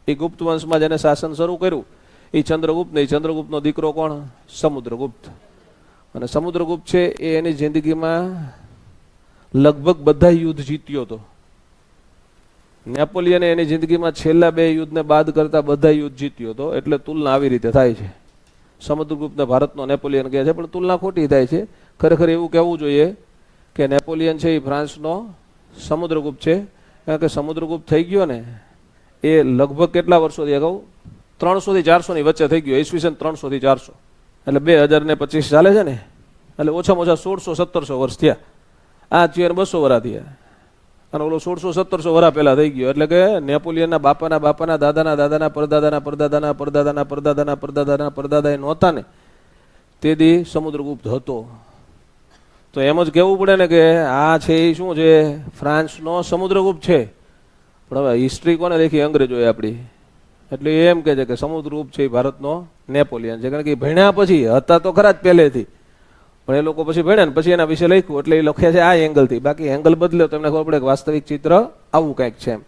એ ગુપ્ત વંશમાં જેને શાસન શરૂ કર્યું એ ચંદ્રગુપ્ત નહીં. ચંદ્રગુપ્તનો દીકરો કોણ? સમુદ્રગુપ્ત. અને સમુદ્રગુપ્ત છે એ એની જિંદગીમાં લગભગ બધા યુદ્ધ જીત્યો હતો. નેપોલિયને એની જિંદગીમાં છેલ્લા 2 યુદ્ધને બાદ કરતા બધા યુદ્ધ જીત્યો હતો. એટલે તુલના આવી રીતે થાય છે. સમુદ્રગુપ્તને ભારતનો નેપોલિયન કહે છે, પણ તુલના ખોટી થાય છે. ખરેખર એવું કહેવું જોઈએ કે નેપોલિયન છે એ ફ્રાન્સનો સમુદ્રગુપ્ત છે. કારણ કે સમુદ્રગુપ્ત થઈ ગયો ને એ લગભગ કેટલા વર્ષોથી અગાઉ 300 થી 400 ની વચ્ચે થઈ ગયો. ઈસવીસન 300 થી 400 એટલે 2025 ચાલે છે ને, એટલે ઓછામાં ઓછા 1600-1700 વર્ષ થયા. આ થયો 200 વર્ષ થયા. અને ઓલો 1600-1700 વર્ષ પહેલા થઈ ગયો. એટલે કે નેપોલિયનના બાપાના બાપાના દાદાના દાદાના પરદાદાના પરદાદાના પરદાદાના પરદાદાના પરદાદાના પરદાદા એ નહોતા ને તે દી સમુદ્રગુપ્ત હતો. તો એમ જ કહેવું પડે ને કે આ છે એ શું છે? ફ્રાન્સનો સમુદ્રગુપ્ત છે. પણ હવે હિસ્ટ્રી કોને લખી? અંગ્રેજોએ આપણી. એટલે એમ કહે છે કે સમુદ્રગુપ્ત છે એ ભારતનો નેપોલિયન છે. કારણ કે ભણ્યા પછી હતા તો ખરા જ પહેલેથી, પણ એ લોકો પછી ભણ્યા ને પછી એના વિશે લખ્યું એટલે એ લખ્યા છે આ એંગલથી. બાકી એંગલ બદલ્યો તો તમને ખબર પડે કે વાસ્તવિક ચિત્ર આવું કંઈક છે એમ.